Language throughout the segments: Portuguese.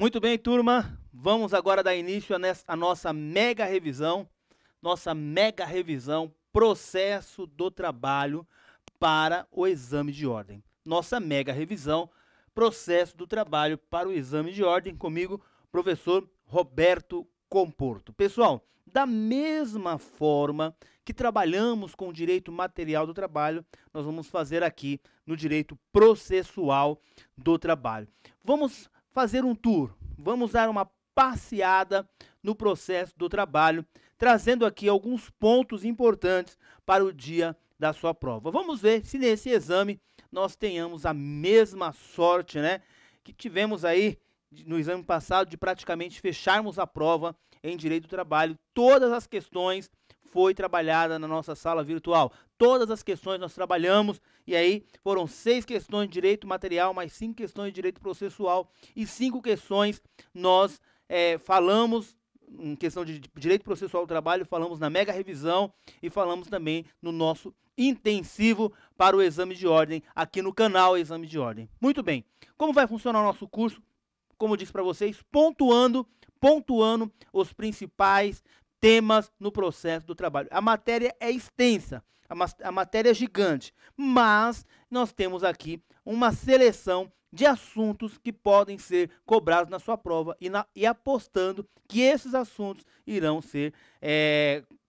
Muito bem, turma. Vamos agora dar início à nossa mega revisão. Processo do trabalho para o exame de ordem. Nossa mega revisão, processo do trabalho para o exame de ordem. Comigo, professor Roberto Comporto. Pessoal, da mesma forma que trabalhamos com o direito material do trabalho, nós vamos fazer aqui no direito processual do trabalho. Vamos fazer um tour, vamos dar uma passeada no processo do trabalho, trazendo aqui alguns pontos importantes para o dia da sua prova. Vamos ver se nesse exame nós tenhamos a mesma sorte, né, que tivemos aí no exame passado de praticamente fecharmos a prova em direito do trabalho. Todas as questões foi trabalhada na nossa sala virtual. Todas as questões nós trabalhamos, e aí foram 6 questões de direito material, mais 5 questões de direito processual, e 5 questões nós falamos, em questão de direito processual do trabalho, falamos na mega revisão, e falamos também no nosso intensivo para o exame de ordem, aqui no canal Exame de Ordem. Muito bem, como vai funcionar o nosso curso? Como eu disse para vocês, pontuando os principais temas no processo do trabalho. A matéria é extensa, a matéria é gigante, mas nós temos aqui uma seleção de assuntos que podem ser cobrados na sua prova e apostando que esses assuntos irão ser,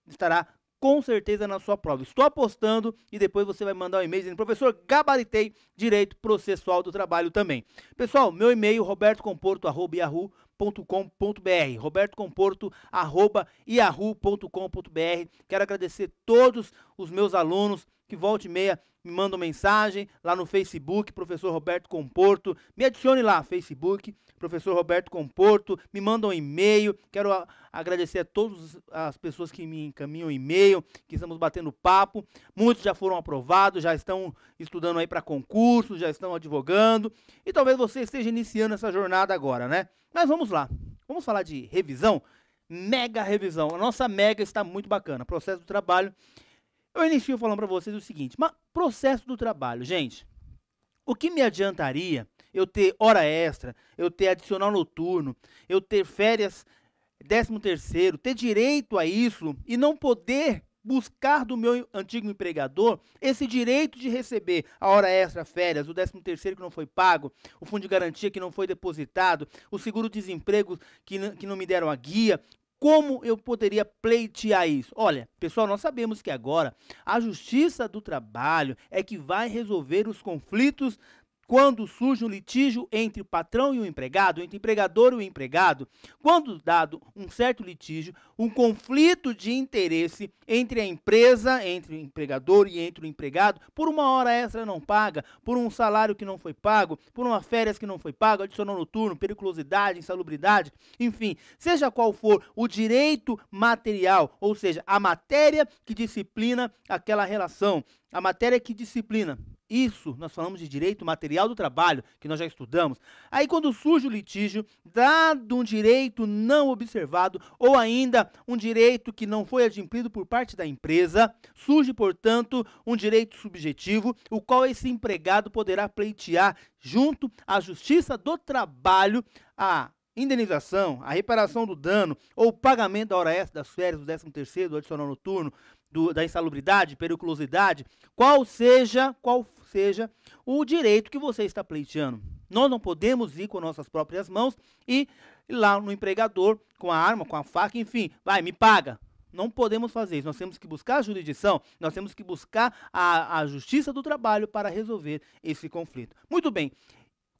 estará com certeza na sua prova. Estou apostando e depois você vai mandar um e-mail dizendo: professor, gabaritei direito processual do trabalho também. Pessoal, meu e-mail robertocomporto@yahoo.com.br, robertocomporto@yahoo.com.br. Quero agradecer todos os meus alunos que volta e meia me mandam mensagem lá no Facebook, professor Roberto Comporto. Me adicione lá, Facebook, professor Roberto Comporto. Me mandam um e-mail. Quero agradecer a todas as pessoas que me encaminham e-mail, que estamos batendo papo. Muitos já foram aprovados, já estão estudando aí para concursos, já estão advogando. E talvez você esteja iniciando essa jornada agora, né? Mas vamos lá. Vamos falar de revisão? Mega revisão. A nossa mega está muito bacana. Processo do trabalho. Eu inicio falando para vocês o seguinte: mas processo do trabalho, gente, o que me adiantaria eu ter hora extra, eu ter adicional noturno, eu ter férias 13º, ter direito a isso e não poder buscar do meu antigo empregador esse direito de receber a hora extra, férias, o 13º que não foi pago, o fundo de garantia que não foi depositado, o seguro-desemprego que não me deram a guia? Como eu poderia pleitear isso? Olha, pessoal, nós sabemos que agora a Justiça do Trabalho é que vai resolver os conflitos quando surge um litígio entre o patrão e o empregado, entre o empregador e o empregado. Quando dado um certo litígio, um conflito de interesse entre a empresa, entre o empregador e entre o empregado, por uma hora extra não paga, por um salário que não foi pago, por uma férias que não foi pago, adicional noturno, periculosidade, insalubridade, enfim, seja qual for o direito material, ou seja, a matéria que disciplina aquela relação, a matéria que disciplina. Isso, nós falamos de direito material do trabalho, que nós já estudamos. Aí quando surge o litígio, dado um direito não observado, ou ainda um direito que não foi adimplido por parte da empresa, surge, portanto, um direito subjetivo, o qual esse empregado poderá pleitear junto à Justiça do Trabalho a indenização, a reparação do dano, ou o pagamento da hora extra, das férias, do 13º, do adicional noturno, da insalubridade, periculosidade, qual seja o direito que você está pleiteando. Nós não podemos ir com nossas próprias mãos e ir lá no empregador com a arma, com a faca, enfim, vai, me paga. Não podemos fazer isso, nós temos que buscar a jurisdição, nós temos que buscar a Justiça do Trabalho para resolver esse conflito. Muito bem.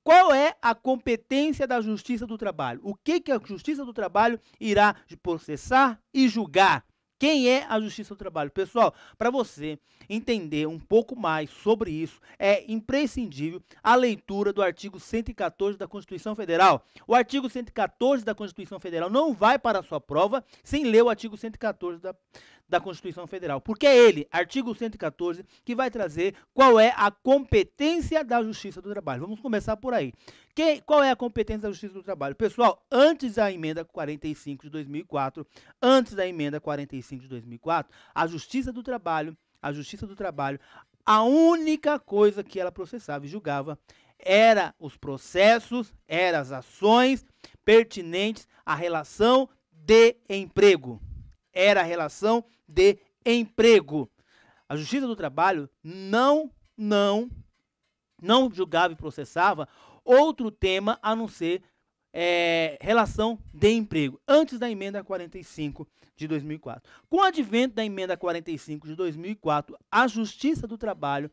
Qual é a competência da Justiça do Trabalho? O que a Justiça do Trabalho irá processar e julgar? Quem é a Justiça do Trabalho? Pessoal, para você entender um pouco mais sobre isso, é imprescindível a leitura do artigo 114 da Constituição Federal. O artigo 114 da Constituição Federal não vai para a sua prova sem ler o artigo 114 da Constituição Federal, porque é ele, artigo 114, que vai trazer qual é a competência da Justiça do Trabalho. Vamos começar por aí. Qual é a competência da Justiça do Trabalho? Pessoal, antes da emenda 45 de 2004, a Justiça do Trabalho, a única coisa que ela processava e julgava era os processos, eram as ações pertinentes à relação de emprego. Era a relação de emprego. A Justiça do Trabalho não julgava e processava outro tema a não ser relação de emprego, antes da emenda 45 de 2004. Com o advento da emenda 45 de 2004, a Justiça do Trabalho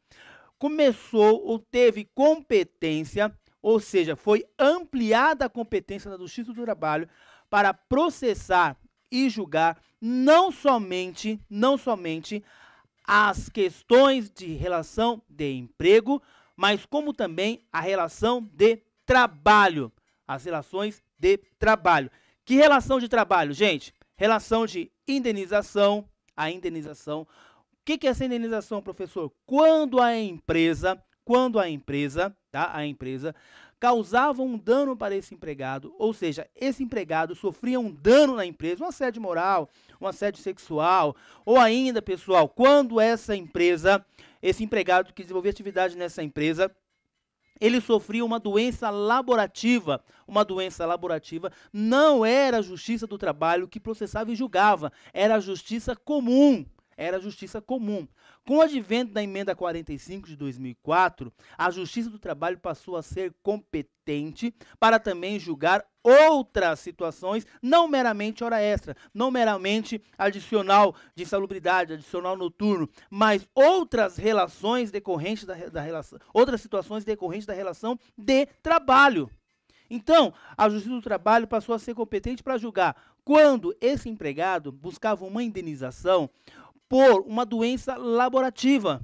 começou ou teve competência, ou seja, foi ampliada a competência da Justiça do Trabalho para processar e julgar não somente as questões de relação de emprego, mas como também a relação de trabalho. As relações de trabalho. Que relação de trabalho, gente? Relação de indenização. A indenização. O que é essa indenização, professor? Quando a empresa, tá? A empresa causava um dano para esse empregado, ou seja, esse empregado sofria um dano na empresa, um assédio moral, um assédio sexual, ou ainda, pessoal, quando essa empresa, esse empregado que desenvolvia atividade nessa empresa, ele sofria uma doença laborativa. Uma doença laborativa não era a Justiça do Trabalho que processava e julgava, era a Justiça Comum. Era a Justiça Comum. Com o advento da emenda 45 de 2004, a Justiça do Trabalho passou a ser competente para também julgar outras situações, não meramente hora extra, não meramente adicional de insalubridade, adicional noturno, mas outras relações decorrentes da relação, outras situações decorrentes da relação de trabalho. Então, a Justiça do Trabalho passou a ser competente para julgar quando esse empregado buscava uma indenização por uma doença laborativa,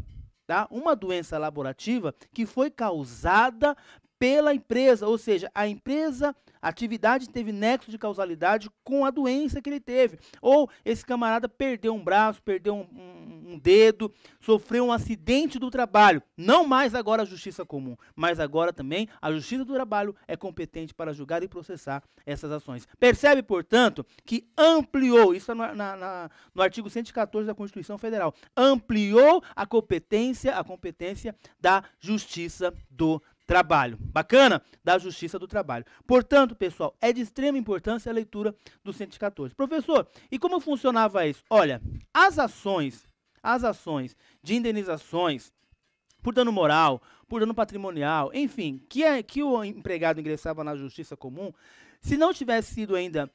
tá? Uma doença laborativa que foi causada pela empresa, ou seja, a atividade teve nexo de causalidade com a doença que ele teve. Ou esse camarada perdeu um braço, perdeu um dedo, sofreu um acidente do trabalho. Não mais agora a Justiça Comum, mas agora também a Justiça do Trabalho é competente para julgar e processar essas ações. Percebe, portanto, que ampliou, isso no artigo 114 da Constituição Federal, ampliou a competência da Justiça do Trabalho. Bacana? Da Justiça do Trabalho. Portanto, pessoal, é de extrema importância a leitura do 114. Professor, e como funcionava isso? Olha, as ações de indenizações por dano moral, por dano patrimonial, enfim, que o empregado ingressava na Justiça Comum, se não tivesse sido ainda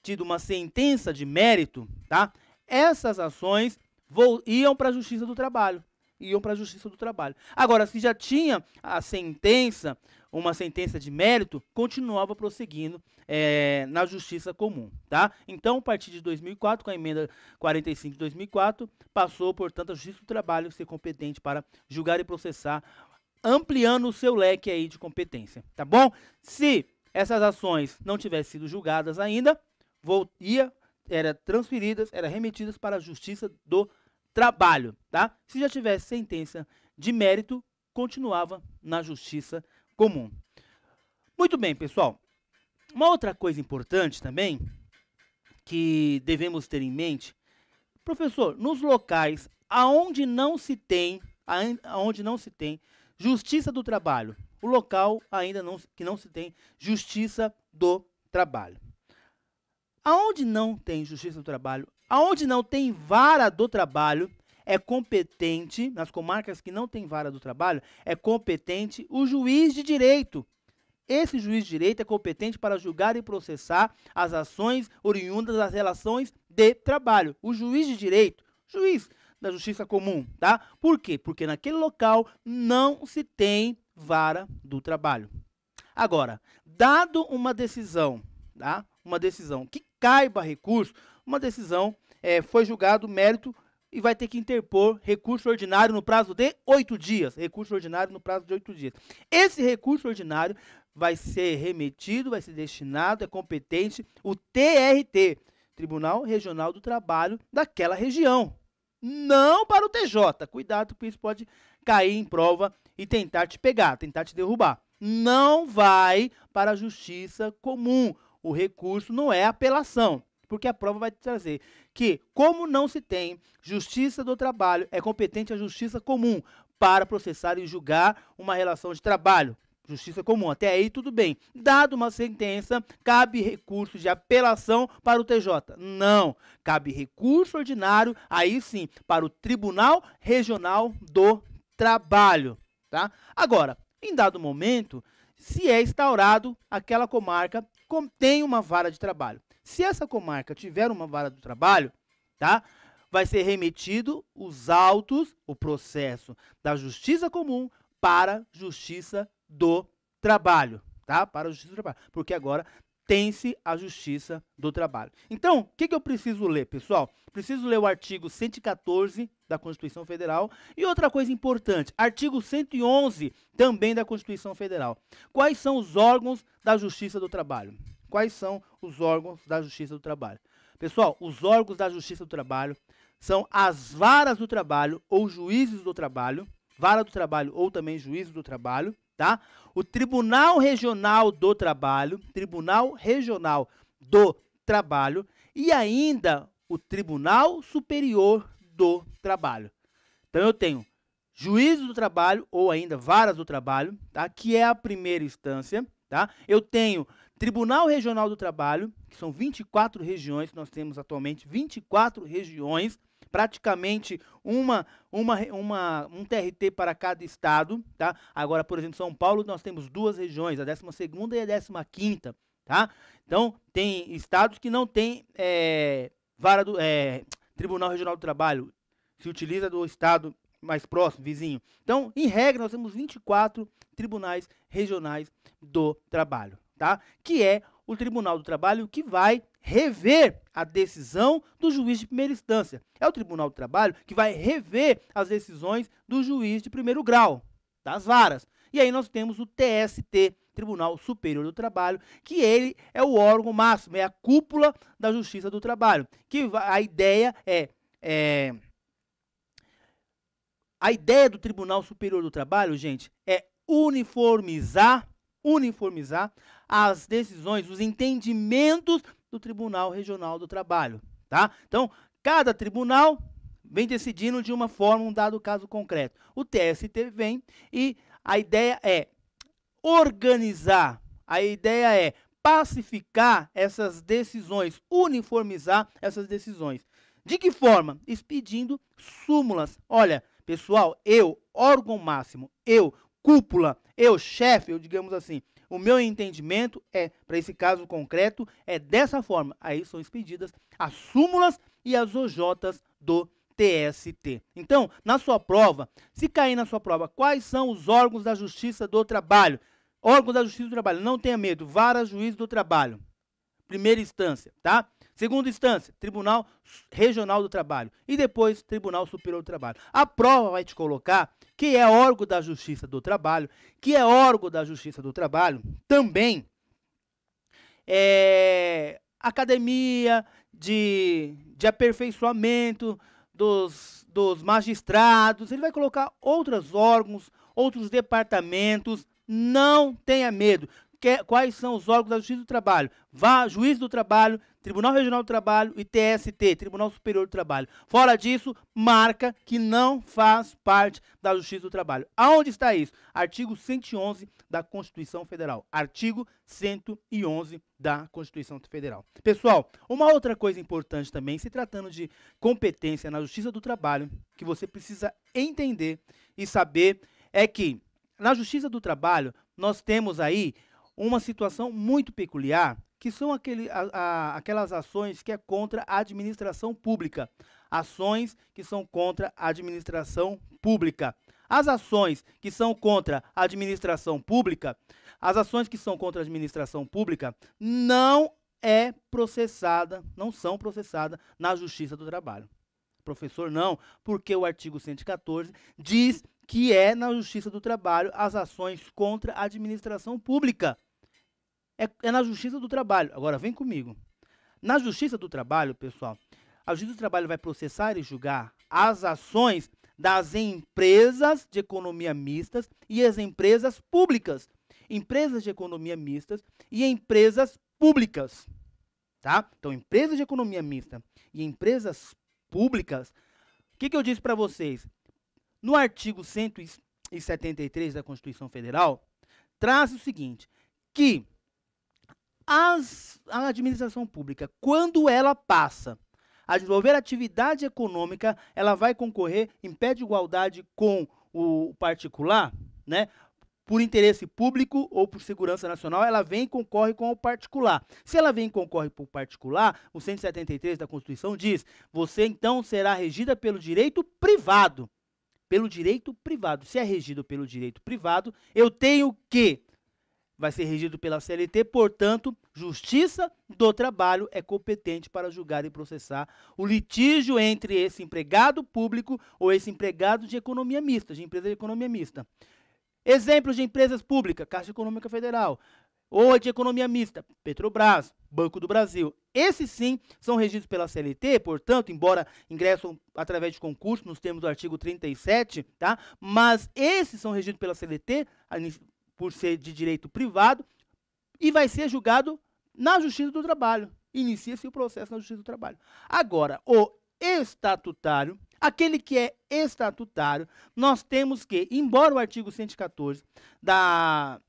tido uma sentença de mérito, tá? Essas ações iam para a Justiça do Trabalho. Agora, se já tinha a sentença, uma sentença de mérito, continuava prosseguindo na Justiça Comum, tá? Então, a partir de 2004, com a emenda 45 de 2004, passou, portanto, a Justiça do Trabalho a ser competente para julgar e processar, ampliando o seu leque aí de competência, tá bom? Se essas ações não tivessem sido julgadas ainda, eram remetidas para a Justiça do Trabalho, tá? Se já tivesse sentença de mérito, continuava na Justiça Comum. Muito bem, pessoal. Uma outra coisa importante também, que devemos ter em mente, professor, nos locais aonde não se tem Justiça do Trabalho, o local ainda que não se tem Justiça do Trabalho. Aonde não tem Justiça do Trabalho, aonde não tem vara do trabalho, é competente, nas comarcas que não tem vara do trabalho, é competente o juiz de direito. Esse juiz de direito é competente para julgar e processar as ações oriundas das relações de trabalho. O juiz de direito, juiz da Justiça Comum, tá? Por quê? Porque naquele local não se tem vara do trabalho. Agora, dado uma decisão, tá? Uma decisão que caiba recurso, uma decisão foi julgado mérito e vai ter que interpor recurso ordinário no prazo de 8 dias. Recurso ordinário no prazo de 8 dias. Esse recurso ordinário vai ser remetido, vai ser destinado, é competente o TRT, Tribunal Regional do Trabalho daquela região. Não para o TJ. Cuidado, porque isso pode cair em prova e tentar te pegar, tentar te derrubar. Não vai para a Justiça Comum. O recurso não é apelação, porque a prova vai te trazer que, como não se tem Justiça do Trabalho, é competente a Justiça Comum para processar e julgar uma relação de trabalho. Justiça comum. Até aí tudo bem. Dado uma sentença, cabe recurso de apelação para o TJ? Não. Cabe recurso ordinário, aí sim, para o Tribunal Regional do Trabalho, tá? Agora, em dado momento, se é instaurado, aquela comarca tem uma vara de trabalho. Se essa comarca tiver uma vara do trabalho, tá? Vai ser remetido os autos, o processo da Justiça Comum para a Justiça do Trabalho, tá? Para a Justiça do Trabalho, porque agora tem-se a Justiça do Trabalho. Então, o que eu preciso ler, pessoal? Preciso ler o artigo 114 da Constituição Federal e outra coisa importante, artigo 111 também da Constituição Federal. Quais são os órgãos da Justiça do Trabalho? Quais são os órgãos da Justiça do Trabalho? Pessoal, os órgãos da Justiça do Trabalho são as varas do trabalho ou juízes do trabalho, vara do trabalho ou também juízes do trabalho, tá? O Tribunal Regional do Trabalho, Tribunal Regional do Trabalho e ainda o Tribunal Superior do Trabalho. Então eu tenho juízes do trabalho ou ainda varas do trabalho, tá? Que é a primeira instância, tá? Eu tenho Tribunal Regional do Trabalho, que são 24 regiões, nós temos atualmente 24 regiões, praticamente um TRT para cada estado, tá? Agora, por exemplo, São Paulo, nós temos 2 regiões, a 12ª e a 15ª, tá? Então, tem estados que não tem Tribunal Regional do Trabalho, se utiliza do estado mais próximo, vizinho. Então, em regra, nós temos 24 tribunais regionais do trabalho, tá? Que é o Tribunal do Trabalho que vai rever a decisão do juiz de primeira instância. É o Tribunal do Trabalho que vai rever as decisões do juiz de primeiro grau, das varas. E aí nós temos o TST, Tribunal Superior do Trabalho, que ele é o órgão máximo, é a cúpula da Justiça do Trabalho. A ideia A ideia do Tribunal Superior do Trabalho, gente, é uniformizar as decisões, os entendimentos do Tribunal Regional do Trabalho, tá? Então, cada tribunal vem decidindo de uma forma um dado caso concreto. O TST vem e a ideia é organizar, a ideia é pacificar essas decisões, uniformizar essas decisões. De que forma? Expedindo súmulas. Olha, pessoal, eu, órgão máximo, eu, cúpula, eu, chefe, eu digamos assim, o meu entendimento é, para esse caso concreto, é dessa forma. Aí são expedidas as súmulas e as OJs do TST. Então, na sua prova, se cair na sua prova, quais são os órgãos da Justiça do Trabalho? Órgãos da Justiça do Trabalho, não tenha medo, vara, juiz do trabalho. Primeira instância, tá? Segunda instância, Tribunal Regional do Trabalho. E depois, Tribunal Superior do Trabalho. A prova vai te colocar que é órgão da Justiça do Trabalho, que é órgão da Justiça do Trabalho, também academia de aperfeiçoamento dos magistrados. Ele vai colocar outros órgãos, outros departamentos. Não tenha medo. Quais são os órgãos da Justiça do Trabalho? Juiz do Trabalho, Tribunal Regional do Trabalho e TST, Tribunal Superior do Trabalho. Fora disso, marca que não faz parte da Justiça do Trabalho. Aonde está isso? Artigo 111 da Constituição Federal. Artigo 111 da Constituição Federal. Pessoal, uma outra coisa importante também, se tratando de competência na Justiça do Trabalho, que você precisa entender e saber, é que na Justiça do Trabalho, nós temos aí uma situação muito peculiar, que são aquelas ações que é contra a administração pública. Ações que são contra a administração pública. As ações que são contra a administração pública, não são processadas na Justiça do Trabalho. Professor, não, porque o artigo 114 diz que é na Justiça do Trabalho as ações contra a administração pública. É na Justiça do Trabalho. Agora, vem comigo. Na Justiça do Trabalho, pessoal, a Justiça do Trabalho vai processar e julgar as ações das empresas de economia mistas e as empresas públicas. Empresas de economia mistas e empresas públicas. Tá? Então, empresas de economia mista e empresas públicas. O que eu disse para vocês? No artigo 173 da Constituição Federal, traz o seguinte, que a administração pública, quando ela passa a desenvolver atividade econômica, ela vai concorrer em pé de igualdade com o particular, né? Por interesse público ou por segurança nacional, ela vem e concorre com o particular. Se ela vem e concorre por particular, o 173 da Constituição diz, você então será regida pelo direito privado. Pelo direito privado. Se é regido pelo direito privado, eu tenho que vai ser regido pela CLT, portanto, Justiça do Trabalho é competente para julgar e processar o litígio entre esse empregado público ou esse empregado de economia mista, de empresa de economia mista. Exemplos de empresas públicas, Caixa Econômica Federal, ou de economia mista, Petrobras, Banco do Brasil. Esses sim são regidos pela CLT, portanto, embora ingressam através de concurso, nos termos do artigo 37, tá? Mas esses são regidos pela CLT, por ser de direito privado, e vai ser julgado na Justiça do Trabalho. Inicia-se o processo na Justiça do Trabalho. Agora, o estatutário, aquele que é estatutário, nós temos que, embora o artigo 114 da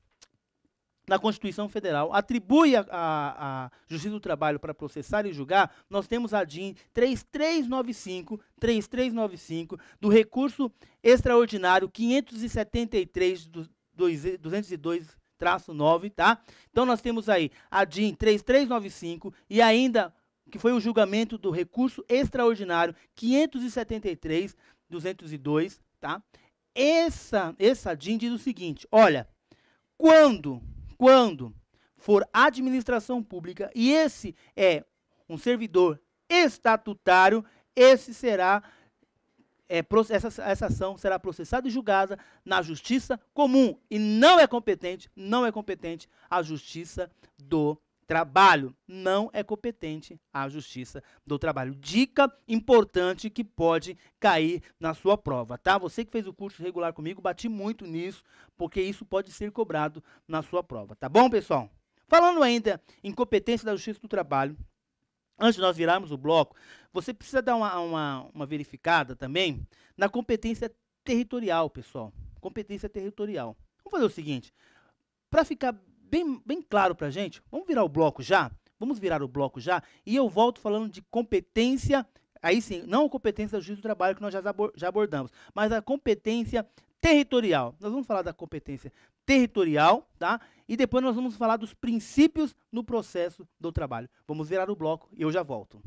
Constituição Federal atribui a Justiça do Trabalho para processar e julgar, nós temos a DIN 3395 do recurso extraordinário 573 do 202-9, tá? Então nós temos aí a DIN 3395 e ainda que foi o julgamento do recurso extraordinário 573-202, tá? Essa DIN diz o seguinte, olha, quando for administração pública e esse é um servidor estatutário, esse será essa ação será processada e julgada na Justiça Comum e não é competente a Justiça do Trabalho. Não é competente a Justiça do Trabalho. Dica importante que pode cair na sua prova, tá? Você que fez o curso regular comigo, bati muito nisso, porque isso pode ser cobrado na sua prova, tá bom, pessoal? Falando ainda em competência da Justiça do Trabalho, antes de nós virarmos o bloco, você precisa dar uma verificada também na competência territorial, pessoal. Competência territorial. Vamos fazer o seguinte, para ficar bem claro para a gente, vamos virar o bloco já? Vamos virar o bloco já? E eu volto falando de competência, aí sim, não a competência da Justiça do Trabalho que nós já abordamos, mas a competência territorial. Nós vamos falar da competência territorial, tá? E depois nós vamos falar dos princípios no processo do trabalho. Vamos virar o bloco e eu já volto.